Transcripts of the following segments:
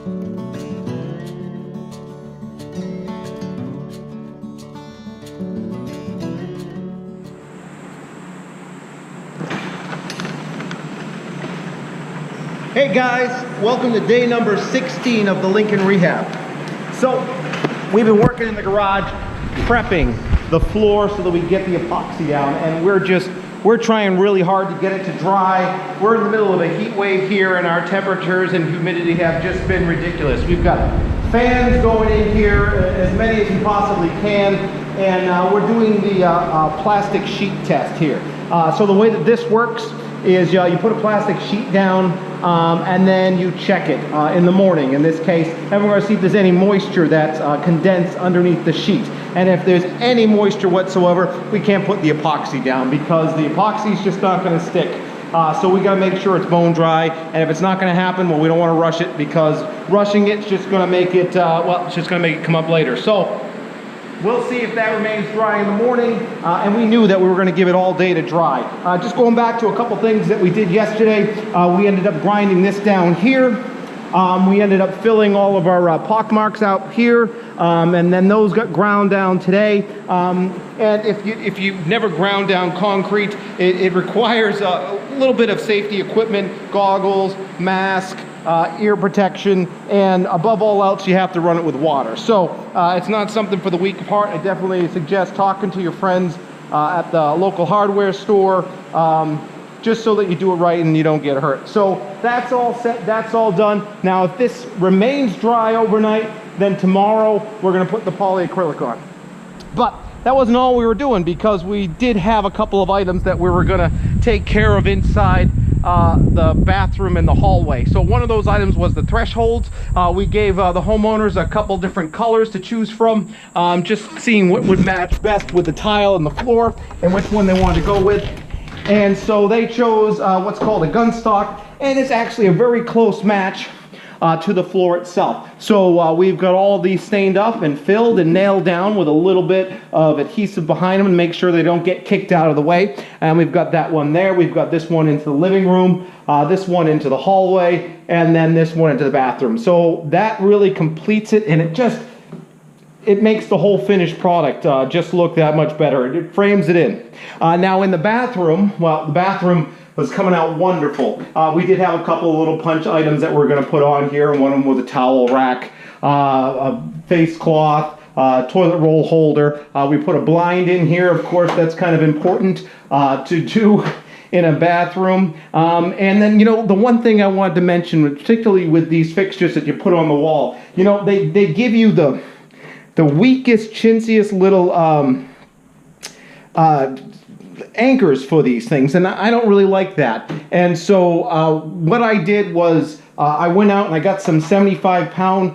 Hey guys, welcome to day number 16 of the Lincoln Rehab. So, we've been working in the garage prepping the floor so that we get the epoxy down, and we're trying really hard to get it to dry. We're in the middle of a heat wave here, and our temperatures and humidity have just been ridiculous. We've got fans going in here, as many as we possibly can, and we're doing the plastic sheet test here. So the way that this works is you put a plastic sheet down and then you check it in the morning in this case, and we're going to see if there's any moisture that's condensed underneath the sheet. And if there's any moisture whatsoever, we can't put the epoxy down because the epoxy is just not going to stick. So we got to make sure it's bone dry, and if it's not going to happen, well, we don't want to rush it, because rushing it's just going to make it, well, it's just going to make it come up later. So we'll see if that remains dry in the morning, and we knew that we were going to give it all day to dry. Just going back to a couple things that we did yesterday, we ended up grinding this down here. We ended up filling all of our pock marks out here, and then those got ground down today. And if you've never ground down concrete, it requires a little bit of safety equipment, goggles, mask, ear protection, and above all else, you have to run it with water. So it's not something for the weak of heart. I definitely suggest talking to your friends at the local hardware store, just so that you do it right and you don't get hurt. So that's all set, that's all done. Now if this remains dry overnight, then tomorrow we're going to put the polyacrylic on. But that wasn't all we were doing, because we did have a couple of items that we were going to take care of inside the bathroom and the hallway. So one of those items was the thresholds. We gave the homeowners a couple different colors to choose from, just seeing what would match best with the tile and the floor and which one they wanted to go with. And so they chose what's called a gun stock, and it's actually a very close match to the floor itself. So we've got all these stained up and filled and nailed down with a little bit of adhesive behind them to make sure they don't get kicked out of the way. And we've got that one there. We've got this one into the living room, this one into the hallway, and then this one into the bathroom. So that really completes it, and it makes the whole finished product just look that much better. It frames it in. Now in the bathroom, well, the bathroom was coming out wonderful. We did have a couple of little punch items that we're going to put on here, and one of them was a towel rack, a face cloth, toilet roll holder. We put a blind in here. Of course, that's kind of important to do in a bathroom. And then, you know, the one thing I wanted to mention, particularly with these fixtures that you put on the wall, you know, they give you the weakest, chintziest little anchors for these things, and I don't really like that. And so what I did was I went out and I got some 75-pound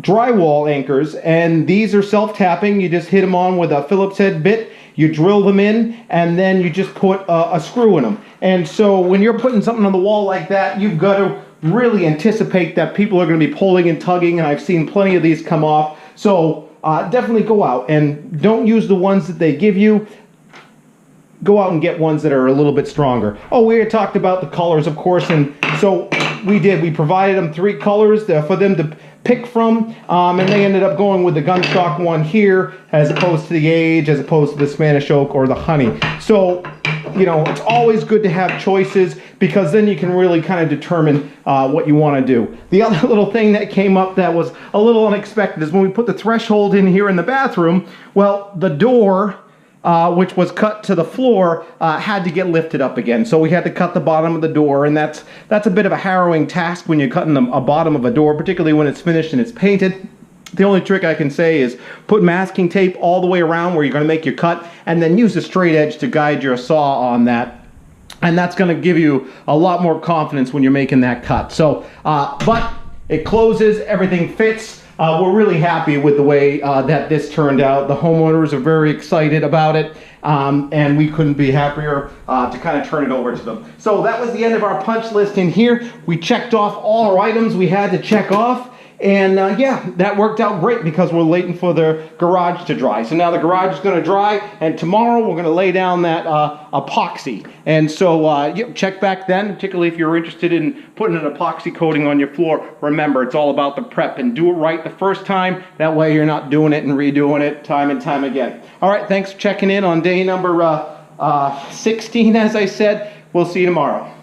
drywall anchors, and these are self-tapping. You just hit them on with a Phillips head bit, you drill them in, and then you just put a screw in them. And so when you're putting something on the wall like that, you've got to really anticipate that people are going to be pulling and tugging, and I've seen plenty of these come off. So definitely go out and don't use the ones that they give you. Go out and get ones that are a little bit stronger. Oh, we had talked about the colors, of course, and so we did. We provided them 3 colors for them to pick from, and they ended up going with the gunstock one here, as opposed to the age, as opposed to the Spanish oak or the honey. So, you know, it's always good to have choices, because then you can really kind of determine what you want to do. The other little thing that came up that was a little unexpected is when we put the threshold in here in the bathroom, well, the door, which was cut to the floor, had to get lifted up again. So we had to cut the bottom of the door, and that's a bit of a harrowing task when you're cutting a bottom of a door, particularly when it's finished and it's painted. The only trick I can say is put masking tape all the way around where you're going to make your cut, and then use a straight edge to guide your saw on that. And that's going to give you a lot more confidence when you're making that cut. So, but it closes, everything fits. We're really happy with the way that this turned out. The homeowners are very excited about it, and we couldn't be happier to kind of turn it over to them. So that was the end of our punch list in here. We checked off all our items we had to check off, And yeah, that worked out great because we're waiting for the garage to dry. So now the garage is going to dry, and tomorrow we're going to lay down that epoxy. And so yeah, check back then, particularly if you're interested in putting an epoxy coating on your floor. Remember, it's all about the prep, and do it right the first time. That way you're not doing it and redoing it time and time again. All right, thanks for checking in on day number 16, as I said. We'll see you tomorrow.